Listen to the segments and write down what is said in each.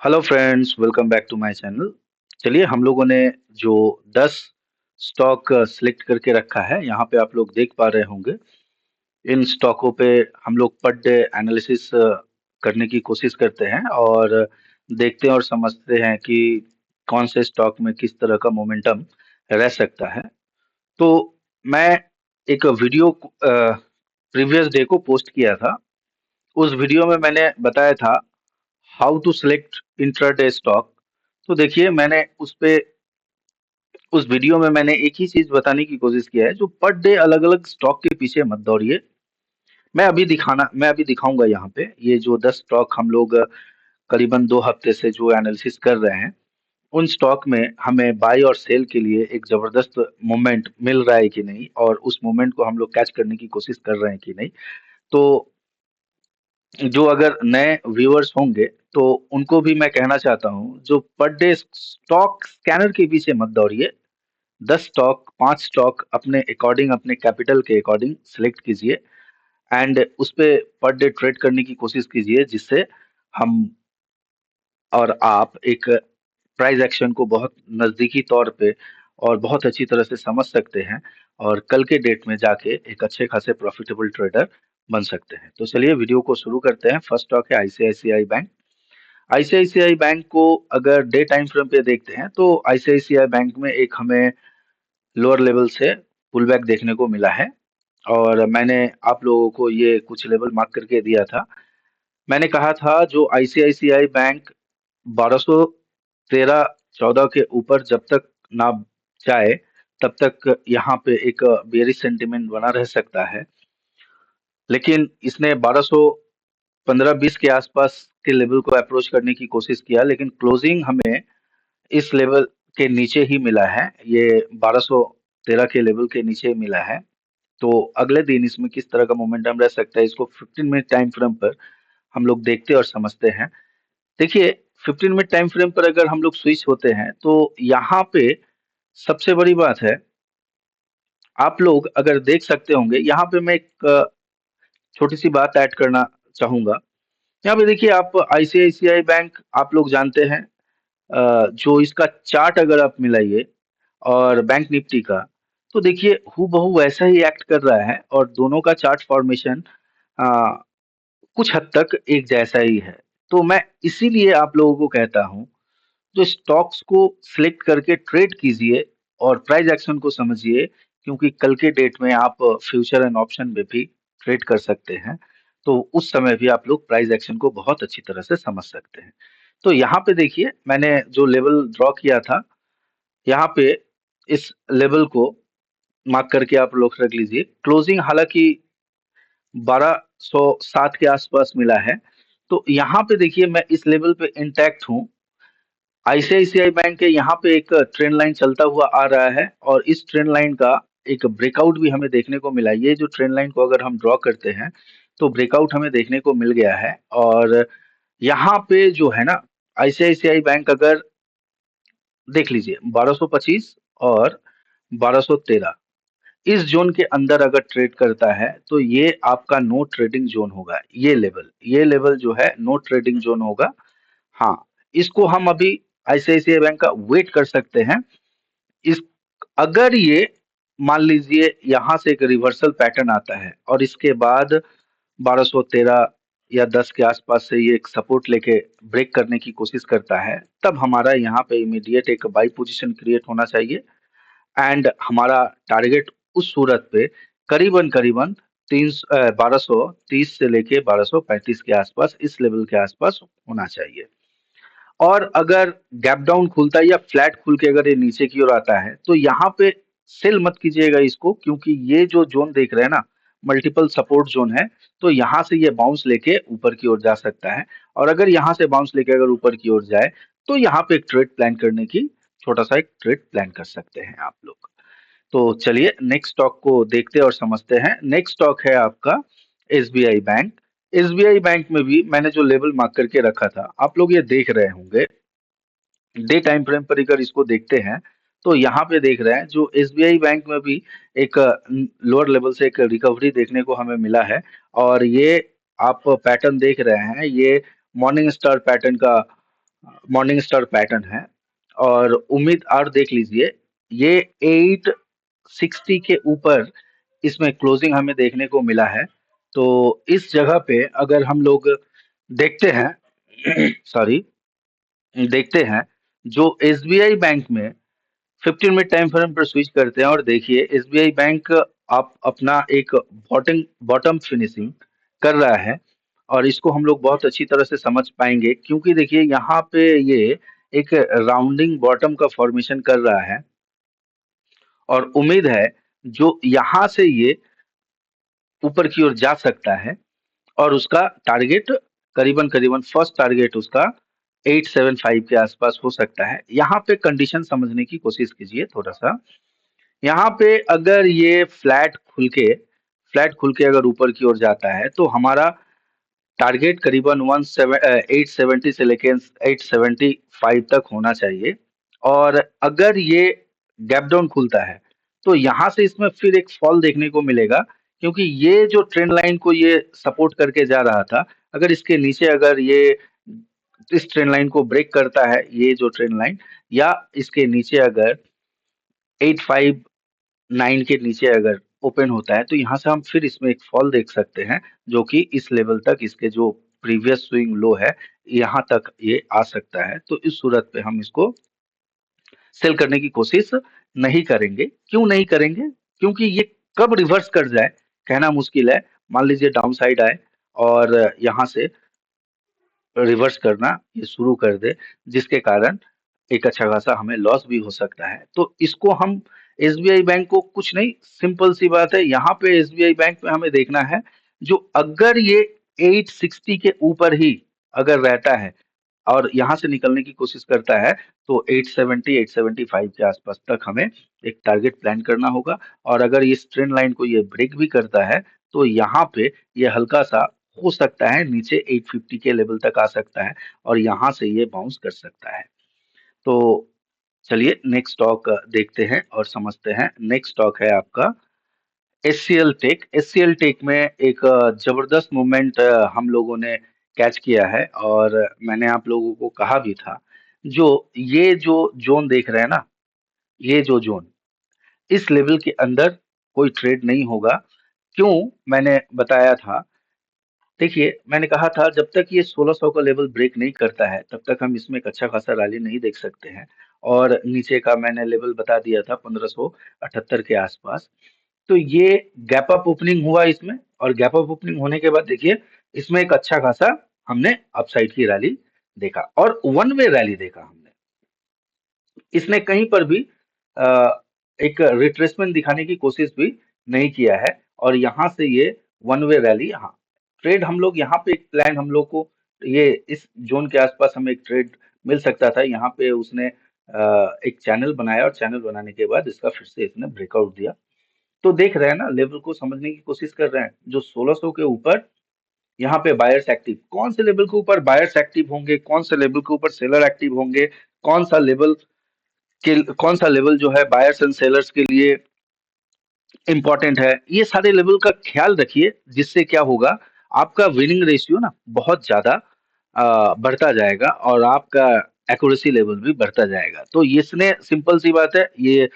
Hello friends, welcome back to my channel. चलिए हम लोगों ने जो 10 स्टॉक सिलेक्ट करके रखा है, यहाँ पे आप लोग देख पा रहे होंगे। इन स्टॉकों पे हम लोग पर डे एनालिसिस करने की कोशिश करते हैं और देखते हैं और समझते हैं कि कौन से स्टॉक में किस तरह का मोमेंटम रह सकता है। तो मैं एक वीडियो प्रीवियस डे को पोस्ट किया था। उस वीडियो में मैंने बताया था how to select intraday stock. तो देखिए मैंने उस वीडियो में मैंने एक ही चीज बताने की कोशिश किया है, जो पर डे अलग अलग स्टॉक के पीछे मत दौड़िए। मैं अभी दिखाऊंगा यहाँ पे ये जो 10 स्टॉक हम लोग करीबन 2 हफ्ते से जो एनालिसिस कर रहे हैं, उन स्टॉक में हमें बाई और सेल के लिए एक जबरदस्त मोमेंट मिल रहा है कि नहीं, और उस मोमेंट को हम लोग कैच करने की कोशिश कर रहे हैं कि नहीं। तो जो अगर नए व्यूअर्स होंगे तो उनको भी मैं कहना चाहता हूँ, जो पर डे स्टॉक स्कैनर के पीछे मत दौड़िए। 10 स्टॉक, 5 स्टॉक अपने अकॉर्डिंग, अपने कैपिटल के अकॉर्डिंग सिलेक्ट कीजिए एंड उस पे पर डे ट्रेड करने की कोशिश कीजिए, जिससे हम और आप एक प्राइस एक्शन को बहुत नजदीकी तौर पे और बहुत अच्छी तरह से समझ सकते हैं, और कल के डेट में जाके एक अच्छे खासे प्रॉफिटेबल ट्रेडर बन सकते हैं। तो चलिए वीडियो को शुरू करते हैं। फर्स्ट स्टॉक है आईसीआईसीआई बैंक। आईसीआईसीआई बैंक को अगर डे टाइम फ्रेम पे देखते हैं तो आईसीआईसीआई बैंक में एक हमें लोअर लेवल से पुल बैक देखने को मिला है, और मैंने आप लोगों को ये कुछ लेवल मार्क करके दिया था। मैंने कहा था जो आईसीआईसीआई बैंक 1213 14 के ऊपर जब तक ना जाए, तब तक यहाँ पे एक बेयरिश सेंटिमेंट बना रह सकता है। लेकिन इसने 1215-20 के आसपास के लेवल को अप्रोच करने की कोशिश किया, लेकिन क्लोजिंग हमें इस लेवल के नीचे ही मिला है। ये 1213 के लेवल के नीचे मिला है। तो अगले दिन इसमें किस तरह का मोमेंटम रह सकता है, इसको 15 मिनट टाइम फ्रेम पर हम लोग देखते और समझते हैं। देखिए 15 मिनट टाइम फ्रेम पर अगर हम लोग स्विच होते हैं तो यहाँ पे सबसे बड़ी बात है, आप लोग अगर देख सकते होंगे, यहाँ पे मैं एक छोटी सी बात ऐड करना चाहूंगा। यहाँ पे देखिए आप आईसीआईसीआई बैंक आप लोग जानते हैं। जो इसका चार्ट अगर आप मिलाइए और बैंक निफ्टी का, तो देखिए हूबहू वैसा ही एक्ट कर रहा है, और दोनों का चार्ट फॉर्मेशन कुछ हद तक एक जैसा ही है। तो मैं इसीलिए आप लोगों को कहता हूँ, जो स्टॉक्स को सिलेक्ट करके ट्रेड कीजिए और प्राइस एक्शन को समझिए, क्योंकि कल के डेट में आप फ्यूचर एंड ऑप्शन में भी ट्रेड कर सकते हैं। तो उस समय भी आप लोग प्राइस एक्शन को बहुत अच्छी तरह से समझ सकते हैं। तो यहाँ पे देखिए मैंने जो लेवल ड्रॉ किया था, यहाँ पे इस लेवल को मार्क करके आप लोग रख लीजिए। क्लोजिंग हालांकि 1207 के आसपास मिला है। तो यहाँ पे देखिए मैं इस लेवल पे इंटैक्ट हूँ। आईसीआईसीआई बैंक के यहाँ पे एक ट्रेंड लाइन चलता हुआ आ रहा है, और इस ट्रेंड लाइन का एक ब्रेकआउट भी हमें देखने को मिला। ये जो ट्रेंड लाइन को अगर हम ड्रॉ करते हैं तो ब्रेकआउट हमें देखने को मिल गया है। और यहाँ पे जो है ना, आईसीआईसीआई बैंक अगर देख लीजिए 1225 और 1213 इस जोन के अंदर अगर ट्रेड करता है तो ये आपका नो ट्रेडिंग जोन होगा। ये लेवल जो है नो ट्रेडिंग जोन होगा। हाँ, इसको हम अभी आईसीआईसीआई बैंक का वेट कर सकते हैं। इस अगर ये मान लीजिए यहाँ से एक रिवर्सल पैटर्न आता है और इसके बाद 1213 या 10 के आसपास से ये एक सपोर्ट लेके ब्रेक करने की कोशिश करता है, तब हमारा यहाँ पे इमीडिएट एक बाई पोजीशन क्रिएट होना चाहिए। एंड हमारा टारगेट उस सूरत पे करीबन करीबन 1230 से लेके 1235 के आसपास, इस लेवल के आसपास होना चाहिए। और अगर गैप डाउन खुलता है या फ्लैट खुल के अगर ये नीचे की ओर आता है, तो यहाँ पे सेल मत कीजिएगा इसको, क्योंकि ये जो जोन देख रहे हैं ना, मल्टीपल सपोर्ट जोन है। तो यहाँ से ये बाउंस लेके ऊपर की ओर जा सकता है, और अगर यहाँ से बाउंस लेके अगर ऊपर की ओर जाए तो यहाँ पे एक ट्रेड प्लान करने की, छोटा सा एक ट्रेड प्लान कर सकते हैं आप लोग। तो चलिए नेक्स्ट स्टॉक को देखते और समझते हैं। नेक्स्ट स्टॉक है आपका एसबीआई बैंक। एसबीआई बैंक में भी मैंने जो लेवल मार्क करके रखा था, आप लोग ये देख रहे होंगे। डे टाइम फ्रेम पर अगर इसको देखते हैं तो यहाँ पे देख रहे हैं जो एसबीआई बैंक में भी एक लोअर लेवल से एक रिकवरी देखने को हमें मिला है। और ये आप पैटर्न देख रहे हैं, ये मॉर्निंग स्टार पैटर्न का मॉर्निंग स्टार पैटर्न है। और उम्मीद और देख लीजिए, ये 860 के ऊपर इसमें क्लोजिंग हमें देखने को मिला है। तो इस जगह पे अगर हम लोग देखते हैं सॉरी, देखते हैं जो एसबीआई बैंक में 15 मिनट टाइम फ्रेम पर स्विच करते हैं और देखिए एसबीआई बैंक आप अपना एक बॉटम बॉटम फिनिशिंग कर रहा है। और इसको हम लोग बहुत अच्छी तरह से समझ पाएंगे क्योंकि देखिए यहाँ पे ये एक राउंडिंग बॉटम का फॉर्मेशन कर रहा है। और उम्मीद है जो यहाँ से ये ऊपर की ओर जा सकता है। और उसका टारगेट करीबन करीबन फर्स्ट टारगेट उसका 875 के आसपास हो सकता है। यहाँ पे कंडीशन समझने की कोशिश कीजिए थोड़ा सा। यहाँ पे अगर ये फ्लैट खुल के अगर ऊपर की ओर जाता है तो हमारा टारगेट करीबन 870 से लेके 875 तक होना चाहिए। और अगर ये गैप डाउन खुलता है तो यहाँ से इसमें फिर एक फॉल देखने को मिलेगा क्योंकि ये जो ट्रेंड लाइन को ये सपोर्ट करके जा रहा था, अगर इसके नीचे अगर ये इस ट्रेंड लाइन को ब्रेक करता है, ये जो ट्रेंड लाइन या इसके नीचे अगर 859 के नीचे अगर ओपन होता है तो यहाँ से हम फिर इसमें एक फॉल देख सकते हैं जो कि इस लेवल तक, इसके जो प्रीवियस स्विंग लो है यहाँ तक ये आ सकता है। तो इस सूरत पे हम इसको सेल करने की कोशिश नहीं करेंगे। क्यों नहीं करेंगे? क्योंकि ये कब रिवर्स कर जाए कहना मुश्किल है। मान लीजिए डाउन साइड आए और यहाँ से रिवर्स करना ये शुरू कर दे, जिसके कारण एक अच्छा खासा हमें लॉस भी हो सकता है। तो इसको हम एसबीआई बैंक को कुछ नहीं, सिंपल सी बात है, यहाँ पे एसबीआई बैंक में हमें देखना है जो अगर ये 860 के ऊपर ही अगर रहता है और यहाँ से निकलने की कोशिश करता है तो 870 875 के आसपास तक हमें एक टारगेट प्लान करना होगा। और अगर इस ट्रेंड लाइन को ये ब्रेक भी करता है तो यहाँ पे ये हल्का सा हो सकता है नीचे 850 के लेवल तक आ सकता है और यहाँ से ये बाउंस कर सकता है। तो चलिए नेक्स्ट स्टॉक देखते हैं और समझते हैं। नेक्स्ट स्टॉक है आपका एचसीएल टेक। एचसीएल टेक में एक जबरदस्त मूवमेंट हम लोगों ने कैच किया है और मैंने आप लोगों को कहा भी था जो ये जो जोन देख रहे हैं ना, ये जो जोन, इस लेवल के अंदर कोई ट्रेड नहीं होगा। क्यों मैंने बताया था? देखिए मैंने कहा था जब तक ये 1600 का लेवल ब्रेक नहीं करता है तब तक हम इसमें एक अच्छा खासा रैली नहीं देख सकते हैं। और नीचे का मैंने लेवल बता दिया था 1578 के आसपास। तो ये गैप अप ओपनिंग हुआ इसमें और गैप अप ओपनिंग होने के बाद देखिए इसमें एक अच्छा खासा हमने अपसाइड की रैली देखा और वन वे रैली देखा हमने। इसने कहीं पर भी अ, एक रिट्रेसमेंट दिखाने की कोशिश भी नहीं किया है। और यहाँ से ये वन वे रैली, हाँ ट्रेड हम लोग यहाँ पे एक प्लान हम लोग को ये इस जोन के आसपास हमें एक ट्रेड मिल सकता था। यहाँ पे उसने एक चैनल बनाया और चैनल बनाने के बाद इसका फिर से इसने ब्रेकआउट दिया। तो देख रहे हैं ना, लेवल को समझने की कोशिश कर रहे हैं। जो 1600 के ऊपर यहाँ पे बायर्स एक्टिव, कौन से लेवल के ऊपर बायर्स एक्टिव होंगे, कौन से लेवल के ऊपर सेलर एक्टिव होंगे, कौन सा लेवल कौन सा लेवल जो है बायर्स एंड सेलर्स के लिए इंपॉर्टेंट है, ये सारे लेवल का ख्याल रखिए। जिससे क्या होगा, आपका विनिंग रेशियो ना बहुत ज्यादा बढ़ता जाएगा और आपका एक्यूरेसी लेवल भी बढ़ता जाएगा। तो इसने सिंपल सी बात है, ये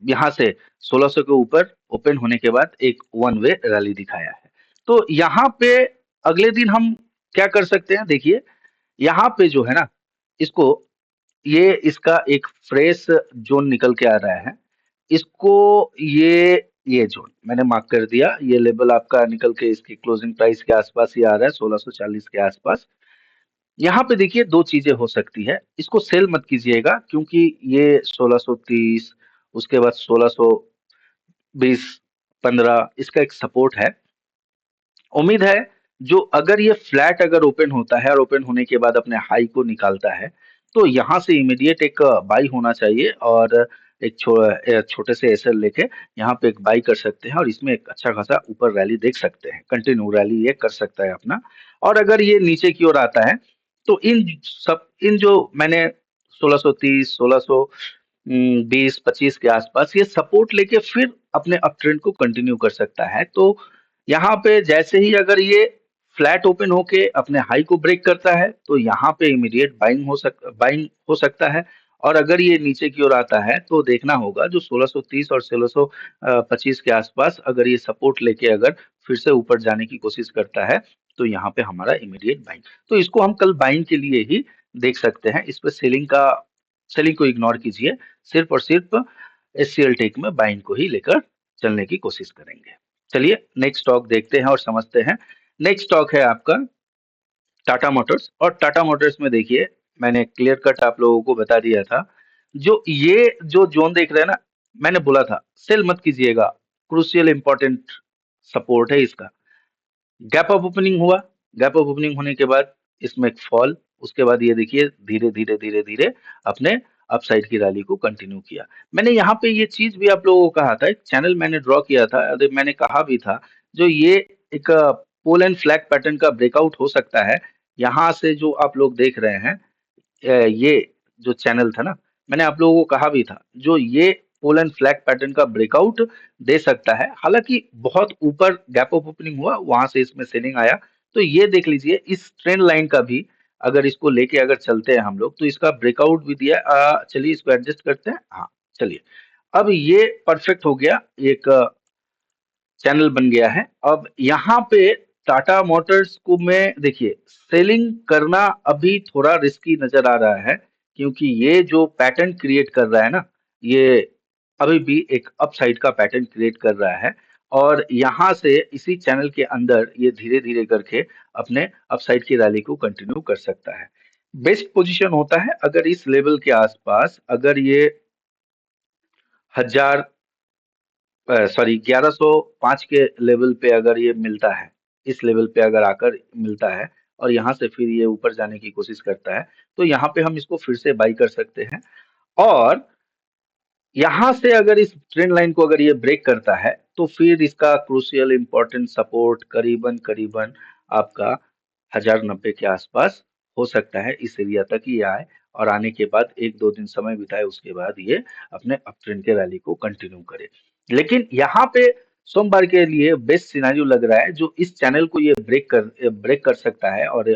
यहाँ से 1600 के ऊपर ओपन होने के बाद एक वन वे रैली दिखाया है। तो यहाँ पे अगले दिन हम क्या कर सकते हैं? देखिए यहाँ पे जो है ना, इसको ये इसका एक फ्रेश जोन निकल के आ रहा है। इसको ये जोन मैंने मार्क कर दिया, ये लेवल आपका निकल के इसकी क्लोजिंग प्राइस के आसपास ही आ रहा है 1640 के आसपास। यहाँ पे देखिए दो चीजें हो सकती है, इसको सेल मत कीजिएगा क्योंकि ये 1630 उसके बाद 1620 15 इसका एक सपोर्ट है। उम्मीद है जो अगर ये फ्लैट अगर ओपन होता है और ओपन होने के बाद अपने हाई को निकालता है तो यहाँ से इमीडिएट एक बाई होना चाहिए और एक छोटे से एसएल लेके यहाँ पे एक बाई कर सकते हैं और इसमें एक अच्छा खासा ऊपर रैली देख सकते हैं, कंटिन्यू रैली ये कर सकता है अपना। और अगर ये नीचे की ओर आता है तो इन जो मैंने 1630 1620 25 के आसपास ये सपोर्ट लेके फिर अपने अप ट्रेंड को कंटिन्यू कर सकता है। तो यहाँ पे जैसे ही अगर ये फ्लैट ओपन होके अपने हाई को ब्रेक करता है तो यहाँ पे इमीडिएट बाइंग हो सकता है। और अगर ये नीचे की ओर आता है तो देखना होगा जो 1630 और 1625 के आसपास अगर ये सपोर्ट लेके अगर फिर से ऊपर जाने की कोशिश करता है तो यहाँ पे हमारा इमीडिएट बाइंग। तो इसको हम कल बाइंग के लिए ही देख सकते हैं। इस पे सेलिंग को इग्नोर कीजिए, सिर्फ और सिर्फ एचसीएल टेक में बाइंग को ही लेकर चलने की कोशिश करेंगे। चलिए नेक्स्ट स्टॉक देखते हैं और समझते हैं। नेक्स्ट स्टॉक है आपका टाटा मोटर्स। और टाटा मोटर्स में देखिए मैंने क्लियर कट आप लोगों को बता दिया था। जो जोन देख रहे हैं ना, मैंने बोला था सेल मत कीजिएगा, क्रूशियल इंपॉर्टेंट सपोर्ट है इसका। गैप अप ओपनिंग हुआ, गैप अप ओपनिंग होने के बाद इसमें एक फॉल, उसके बाद ये देखिए धीरे धीरे धीरे धीरे अपने अपसाइड की रैली को कंटिन्यू किया। मैंने यहाँ पे ये चीज भी आप लोगों को कहा था, एक चैनल मैंने ड्रॉ किया था, अरे मैंने कहा भी था जो ये एक पोल एंड फ्लैग पैटर्न का ब्रेकआउट हो सकता है। यहाँ से जो आप लोग देख रहे हैं ये जो चैनल था ना, मैंने आप लोगों को कहा भी था जो ये पोल एंड फ्लैग पैटर्न का ब्रेकआउट दे सकता है। हालांकि बहुत ऊपर गैप अप ओपनिंग हुआ, वहां से इसमें सेलिंग आया। तो ये देख लीजिए इस ट्रेंड लाइन का भी अगर इसको लेके अगर चलते हैं हम लोग तो इसका ब्रेकआउट भी दिया। चलिए इसको एडजस्ट करते हैं। हाँ चलिए, अब ये परफेक्ट हो गया, एक चैनल बन गया है। अब यहाँ पे टाटा मोटर्स को में देखिए सेलिंग करना अभी थोड़ा रिस्की नजर आ रहा है, क्योंकि ये जो पैटर्न क्रिएट कर रहा है ना, ये अभी भी एक अपसाइड का पैटर्न क्रिएट कर रहा है। और यहाँ से इसी चैनल के अंदर ये धीरे धीरे करके अपने अपसाइड की रैली को कंटिन्यू कर सकता है। बेस्ट पोजीशन होता है अगर इस लेवल के आसपास अगर ये 1105 के लेवल पे अगर ये मिलता है, इस लेवल पे अगर आकर मिलता है और यहाँ से फिर ये ऊपर जाने की कोशिश करता है तो यहाँ पे हम इसको फिर से बाई कर सकते हैं। और यहाँ से अगर इस ट्रेंड लाइन को अगर ये ब्रेक करता है तो फिर इसका क्रूशियल इंपॉर्टेंट सपोर्ट करीबन करीबन आपका 1090 के आसपास हो सकता है। इस एरिया तक ये आए और आने के बाद एक दो दिन समय बिताए, उसके बाद ये अपने अप ट्रेंड के रैली को कंटिन्यू करे। लेकिन यहाँ पे सोमवार के लिए बेस्ट सिनारियो लग रहा है जो इस चैनल को ये ब्रेक कर सकता है और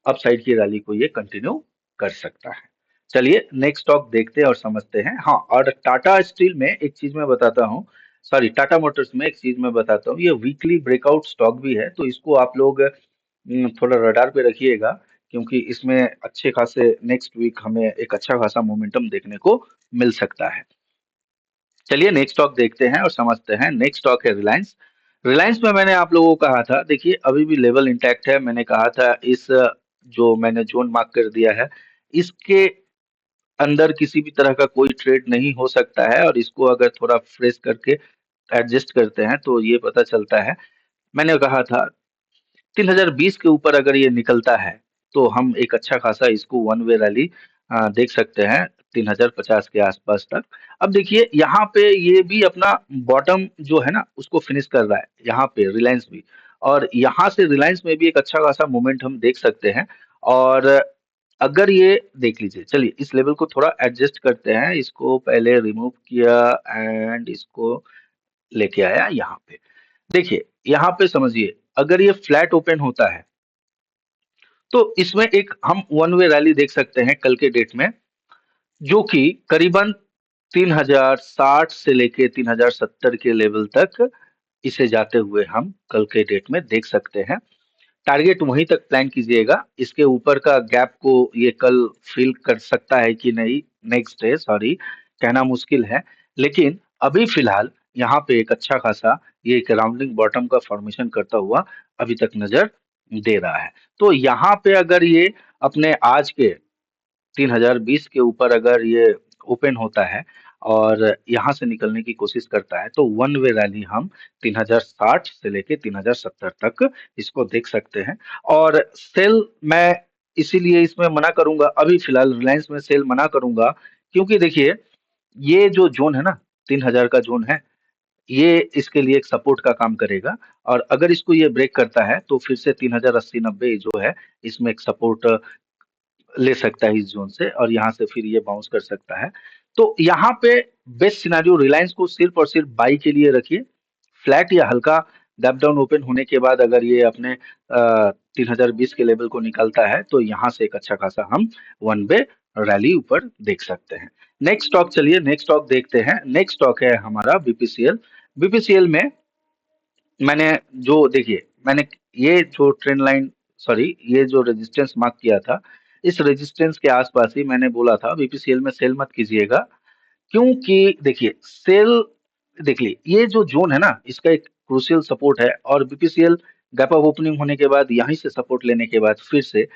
अपसाइड की रैली को ये कंटिन्यू कर सकता है। चलिए नेक्स्ट स्टॉक देखते हैं और समझते हैं। हाँ, और टाटा स्टील में एक चीज मैं बताता हूँ, सॉरी टाटा मोटर्स में एक चीज मैं बताता हूँ, ये वीकली ब्रेकआउट स्टॉक भी है तो इसको आप लोग थोड़ा रडार पे रखिएगा, क्योंकि इसमें अच्छे खासे नेक्स्ट वीक हमें एक अच्छा खासा मोमेंटम देखने को मिल सकता है। चलिए नेक्स्ट स्टॉक देखते हैं और समझते हैं। नेक्स्ट स्टॉक है रिलायंस। रिलायंस में मैंने आप लोगों को कहा था, देखिए अभी भी लेवल इंटैक्ट है। मैंने कहा था इस जो मैंने जोन मार्क कर दिया है इसके अंदर किसी भी तरह का कोई ट्रेड नहीं हो सकता है, और इसको अगर थोड़ा फ्रेश करके एडजस्ट करते हैं तो ये पता चलता है। मैंने कहा था 3020 के ऊपर अगर ये निकलता है तो हम एक अच्छा खासा इसको वन वे रैली देख सकते हैं 3050 के आसपास तक। अब देखिए यहाँ पे ये भी अपना बॉटम जो है ना उसको फिनिश कर रहा है यहाँ पे रिलायंस भी, और यहाँ से रिलायंस में भी एक अच्छा खासा मूवमेंट हम देख सकते हैं। और अगर ये देख लीजिए, चलिए इस लेवल को थोड़ा एडजस्ट करते हैं, इसको पहले रिमूव किया एंड इसको लेके आया यहाँ पे। देखिए यहाँ पे समझिए अगर ये फ्लैट ओपन होता है तो इसमें एक हम वन वे रैली देख सकते हैं कल के डेट में, जो कि करीबन 3060 से लेके 3070 के लेवल तक इसे जाते हुए हम कल के डेट में देख सकते हैं। टारगेट वहीं तक प्लान कीजिएगा, इसके ऊपर का गैप को ये कल फिल कर सकता है कि नहीं नेक्स्ट डे, सॉरी कहना मुश्किल है। लेकिन अभी फिलहाल यहाँ पे एक अच्छा खासा ये एक राउंडिंग बॉटम का फॉर्मेशन करता हुआ अभी तक नजर दे रहा है। तो यहाँ पे अगर ये अपने आज के 3020 के ऊपर अगर ये ओपन होता है और यहाँ से निकलने की कोशिश करता है तो वन वे रैली हम 3060 से लेके 3070 तक इसको देख सकते हैं। और सेल मैं इसीलिए इसमें मना करूंगा, अभी फिलहाल रिलायंस में सेल मना करूंगा, क्योंकि देखिए ये जो जोन है ना 3000 का जोन है, ये इसके लिए एक सपोर्ट का काम करेगा। और अगर इसको ये ब्रेक करता है तो फिर से 3080-90 जो है इसमें एक सपोर्ट ले सकता है इस जोन से, और यहाँ से फिर ये बाउंस कर सकता है। तो यहाँ पे बेस्ट सिनारियो रिलायंस को सिर्फ और सिर्फ बाई के लिए रखिए। फ्लैट या हल्का गैप डाउन ओपन होने के बाद अगर ये अपने 3020 के लेवल को निकलता है तो यहाँ से एक अच्छा खासा हम वन वे रैली ऊपर देख सकते हैं। नेक्स्ट स्टॉक, चलिए नेक्स्ट स्टॉक देखते हैं। नेक्स्ट स्टॉक है हमारा बीपीसीएल। बीपीसीएल में मैंने जो देखिए, मैंने ये जो ट्रेंड लाइन, सॉरी, ये जो रेजिस्टेंस मार्क किया था, इस रेजिस्टेंस के आसपास ही मैंने बोला था बीपीसीएल में सेल मत कीजिएगा, क्योंकि देखिए सेल, देखिए ये जो जोन है ना, इसका एक क्रूशियल सपोर्ट है, और बीपीसीएल गैप अप ओपनिंग होने के बाद यहीं से सपोर्ट लेने के बाद फिर से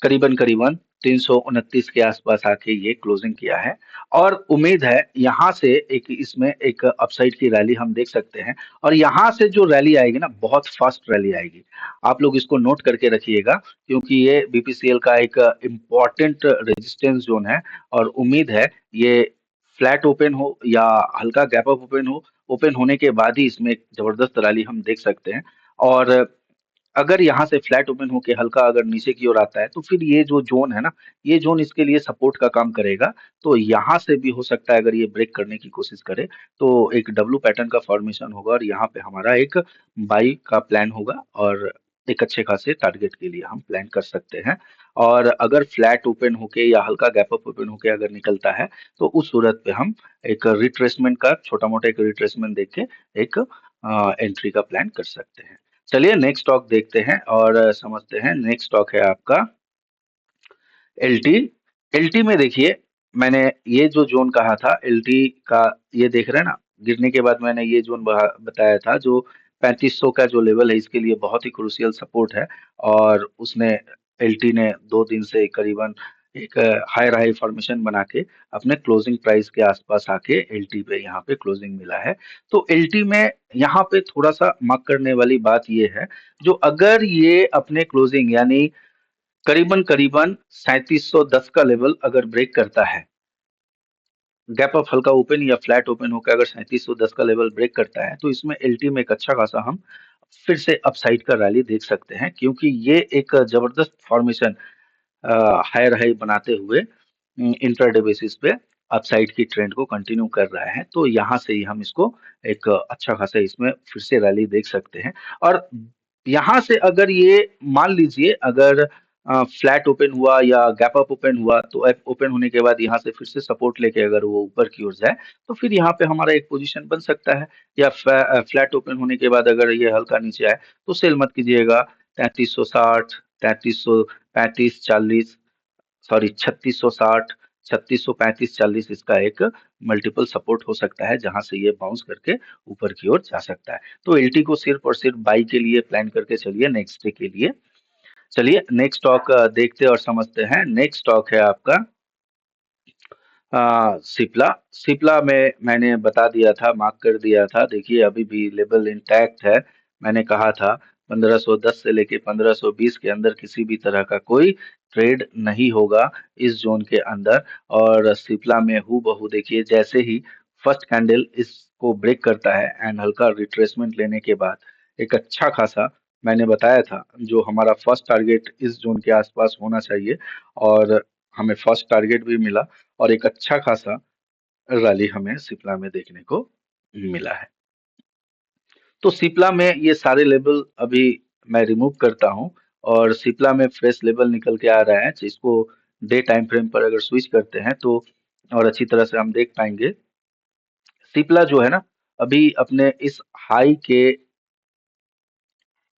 करीबन करीबन 329 के आसपास आके ये क्लोजिंग किया है, और उम्मीद है यहाँ से एक इसमें एक अपसाइड की रैली हम देख सकते हैं। और यहाँ से जो रैली आएगी ना, बहुत फास्ट रैली आएगी। आप लोग इसको नोट करके रखिएगा, क्योंकि ये बीपीसीएल का एक इम्पॉर्टेंट रेजिस्टेंस जोन है, और उम्मीद है ये फ्लैट ओपन हो या हल्का गैप अप ओपन हो, ओपन होने के बाद ही इसमें एक जबरदस्त रैली हम देख सकते हैं। और अगर यहाँ से फ्लैट ओपन होके हल्का अगर नीचे की ओर आता है तो फिर ये जो जोन है ना, ये जोन इसके लिए सपोर्ट का काम करेगा। तो यहाँ से भी हो सकता है, अगर ये ब्रेक करने की कोशिश करे तो एक डब्लू पैटर्न का फॉर्मेशन होगा, और यहाँ पे हमारा एक बाई का प्लान होगा, और एक अच्छे खासे टारगेट के लिए हम प्लान कर सकते हैं। और अगर फ्लैट ओपन होके या हल्का गैप अप ओपन होके अगर निकलता है तो उस सूरत पे हम एक रिट्रेसमेंट का छोटा मोटा एक रिट्रेसमेंट देख के एक एंट्री का प्लान कर सकते हैं। चलिए नेक्स्ट स्टॉक देखते हैं और समझते हैं। नेक्स्ट स्टॉक है आपका एलटी। एलटी में देखिए, मैंने ये जो जोन कहा था एलटी का, ये देख रहे हैं ना, गिरने के बाद मैंने ये जोन बताया था जो 3500 का जो लेवल है, इसके लिए बहुत ही क्रूशियल सपोर्ट है। और उसने, एलटी ने 2 दिन से करीबन एक हायर हाई फॉर्मेशन बना के अपने क्लोजिंग प्राइस के आसपास आके एलटी पे यहाँ पे क्लोजिंग मिला है। तो एलटी में यहाँ पे थोड़ा सा मार्क करने वाली बात ये है, जो अगर ये अपने क्लोजिंग यानी करीबन करीबन 3710 का लेवल अगर ब्रेक करता है, गैप अप हल्का ओपन या फ्लैट ओपन होकर अगर 3710 का लेवल ब्रेक करता है, तो इसमें एलटी में एक अच्छा खासा हम फिर से अपसाइड का रैली देख सकते हैं, क्योंकि ये एक जबरदस्त फॉर्मेशन हायर हाई बनाते हुए इंट्राडे बेसिस पे अपसाइड की ट्रेंड को कंटिन्यू कर रहा है। तो यहाँ से ही हम इसको एक अच्छा खासा इसमें फिर से रैली देख सकते हैं। और यहाँ से अगर ये मान लीजिए अगर फ्लैट ओपन हुआ या गैप अप ओपन हुआ, तो ओपन होने के बाद यहाँ से फिर से सपोर्ट लेके अगर वो ऊपर की ओर जाए तो फिर यहाँ पे हमारा एक पोजीशन बन सकता है। या फ्लैट ओपन होने के बाद अगर ये हल्का नीचे आए तो सेल मत कीजिएगा। 3360, 3335, 40, सॉरी 3660, 3635, 40, इसका एक मल्टीपल सपोर्ट हो सकता है, जहां से ये बाउंस करके ऊपर की ओर जा सकता है। तो एलटी को सिर्फ और सिर्फ बाई के लिए प्लान करके चलिए नेक्स्ट डे के लिए। चलिए नेक्स्ट स्टॉक देखते और समझते हैं। नेक्स्ट स्टॉक है आपका सिप्ला। सिप्ला में मैंने बता दिया था, मार्क कर दिया था, देखिए अभी भी लेवल इंटैक्ट है। मैंने कहा था 1510 से लेके 1520 के अंदर किसी भी तरह का कोई ट्रेड नहीं होगा इस जोन के अंदर। और सिप्ला में हूबहू देखिए, जैसे ही फर्स्ट कैंडल इसको ब्रेक करता है एंड हल्का रिट्रेसमेंट लेने के बाद एक अच्छा खासा, मैंने बताया था जो हमारा फर्स्ट टारगेट इस जोन के आसपास होना चाहिए, और हमें फर्स्ट टारगेट भी मिला, और एक अच्छा खासा रैली हमें सिप्ला में देखने को मिला है। तो सिप्ला में ये सारे लेवल अभी मैं रिमूव करता हूँ, और सिप्ला में फ्रेश लेवल निकल के आ रहा है, जिसको डे टाइम फ्रेम पर अगर स्विच करते हैं तो और अच्छी तरह से हम देख पाएंगे। सिप्ला जो है ना, अभी अपने इस हाई के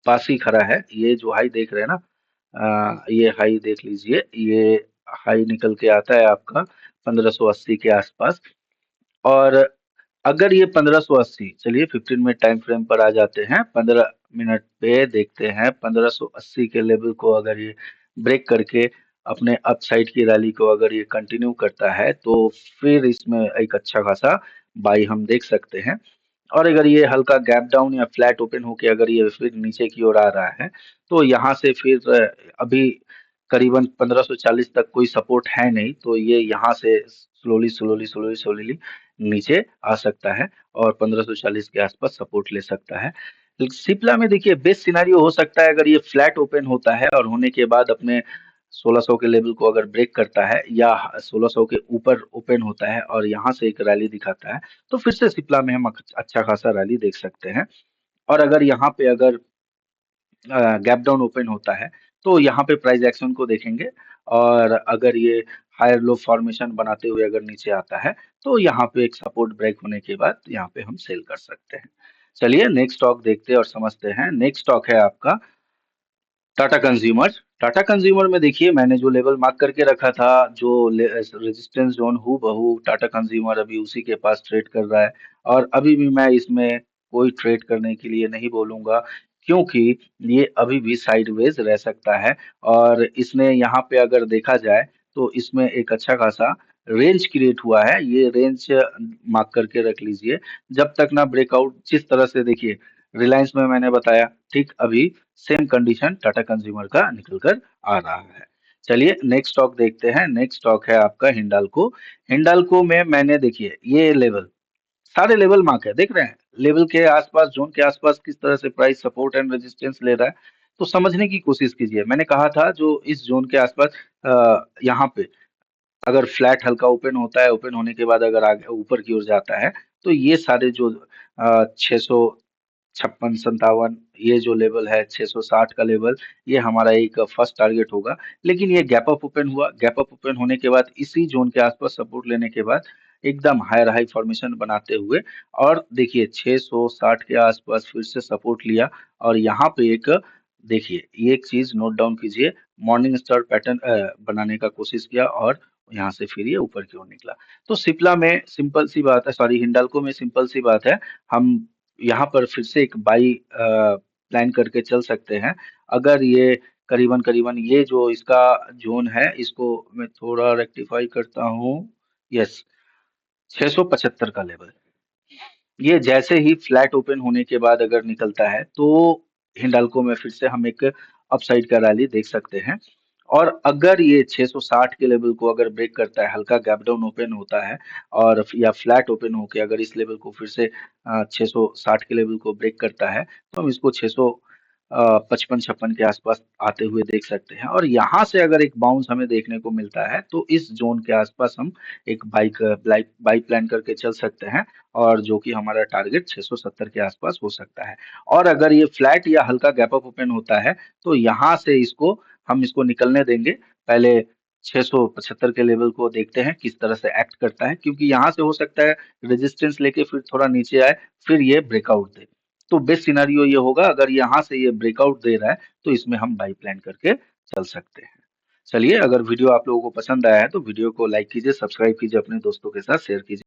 पास ही खड़ा है। ये जो हाई देख रहे हैं ना, ये हाई देख लीजिए, ये हाई निकल के आता है आपका 1580 के आसपास। और अगर ये 1580, चलिए 15 मिनट टाइम फ्रेम पर आ जाते हैं, 15 मिनट पे देखते हैं 1580 के लेवल को अगर ये ब्रेक करके अपने अपसाइड की रैली को अगर ये कंटिन्यू करता है तो फिर इसमें एक अच्छा खासा बाई हम देख सकते हैं। और अगर ये हल्का गैप डाउन या फ्लैट ओपन होके अगर ये फिर नीचे की ओर आ रहा है तो यहाँ से फिर अभी करीबन 1540 तक कोई सपोर्ट है नहीं, तो ये यहाँ से स्लोली स्लोली स्लोली स्लोली नीचे आ सकता है, और 1540 के आसपास सपोर्ट ले सकता है। सिप्ला में देखिए बेस्ट सिनारियो हो सकता है अगर ये फ्लैट ओपन होता है और होने के बाद अपने 1600 के लेवल को अगर ब्रेक करता है, या 1600 के ऊपर ओपन होता है और यहाँ से एक रैली दिखाता है, तो फिर से सिप्ला में हम अच्छा खासा रैली देख सकते हैं। और अगर यहाँ पे अगर गैप डाउन ओपन होता है तो यहाँ पे प्राइस एक्शन को देखेंगे, और अगर ये हायर लो फॉर्मेशन बनाते हुए अगर नीचे आता है तो यहाँ पे एक सपोर्ट ब्रेक होने के बाद यहाँ पे हम सेल कर सकते हैं। चलिए नेक्स्ट स्टॉक देखते हैं और समझते हैं। नेक्स्ट स्टॉक है आपका टाटा कंज्यूमर। टाटा कंज्यूमर में देखिए मैंने जो लेवल मार्क करके रखा था, जो रेजिस्टेंस जोन हूँ बहू टाटा कंज्यूमर अभी उसी के पास ट्रेड कर रहा है। और अभी भी मैं इसमें कोई ट्रेड करने के लिए नहीं बोलूंगा, क्योंकि ये अभी भी साइडवेज रह सकता है। और इसने यहाँ पे अगर देखा जाए तो इसमें एक अच्छा खासा रेंज क्रिएट हुआ है, ये रेंज मार्क करके रख लीजिए। जब तक ना ब्रेकआउट, जिस तरह से देखिए रिलायंस में मैंने बताया, ठीक अभी सेम कंडीशन टाटा कंज्यूमर का निकल कर आ रहा है। चलिए नेक्स्ट स्टॉक देखते हैं। नेक्स्ट स्टॉक है आपका हिंडाल्को। हिंडाल्को में मैंने देखिए ये लेवल, सारे लेवल मार्क है, देख रहे हैं लेवल के आसपास, जोन के आसपास किस तरह से प्राइस सपोर्ट एंड रेजिस्टेंस ले रहा है। तो समझने की कोशिश कीजिए, मैंने कहा था जो इस जोन के आसपास यहाँ पे अगर फ्लैट हल्का ओपन होता है, ओपन होने के बाद अगर आगे ऊपर की ओर जाता है तो ये सारे जो 656-57, ये जो लेवल है 660 का लेवल, ये हमारा एक फर्स्ट टारगेट होगा। लेकिन ये गैप अप ओपन हुआ, गैप अप ओपन होने के बाद इसी जोन के आसपास सपोर्ट लेने के बाद एकदम हायर हाई फॉर्मेशन बनाते हुए, और देखिए 660 के आसपास फिर से सपोर्ट लिया। और यहाँ पे एक, देखिए ये एक चीज नोट डाउन कीजिए, मॉर्निंग स्टार पैटर्न बनाने का कोशिश किया और यहाँ से फिर ये ऊपर की ओर निकला। तो सिप्ला में सिंपल सी बात है, सॉरी हिंडाल्को में सिंपल सी बात है, हम यहाँ पर फिर से एक बाई प्लान करके चल सकते हैं। अगर ये करीबन करीबन ये जो इसका जोन है, इसको मैं थोड़ा रेक्टिफाई करता हूँ, यस 675 का लेवल, ये जैसे ही फ्लैट ओपन होने के बाद अगर निकलता है तो हिंडाल्को में फिर से हम एक अपसाइड का रैली देख सकते हैं। और अगर ये 660 के लेवल को अगर ब्रेक करता है, हल्का गैप डाउन ओपन होता है और या फ्लैट ओपन होके अगर इस लेवल को फिर से 660 के लेवल को ब्रेक करता है तो हम इसको 600 55 56 के आसपास आते हुए देख सकते हैं। और यहाँ से अगर एक बाउंस हमें देखने को मिलता है तो इस जोन के आसपास हम एक बाई प्लान करके चल सकते हैं, और जो कि हमारा टारगेट 670 के आसपास हो सकता है। और अगर ये फ्लैट या हल्का गैप अप ओपन होता है तो यहाँ से इसको हम इसको निकलने देंगे। पहले 675 के लेवल को देखते हैं किस तरह से एक्ट करता है, क्योंकि यहाँ से हो सकता है रेजिस्टेंस लेके फिर थोड़ा नीचे आए, फिर ये ब्रेकआउट दे। तो बेस्ट सिनारियो ये होगा, अगर यहाँ से ये ब्रेकआउट दे रहा है तो इसमें हम बाई प्लान करके चल सकते हैं। चलिए, अगर वीडियो आप लोगों को पसंद आया है तो वीडियो को लाइक कीजिए, सब्सक्राइब कीजिए, अपने दोस्तों के साथ शेयर कीजिए।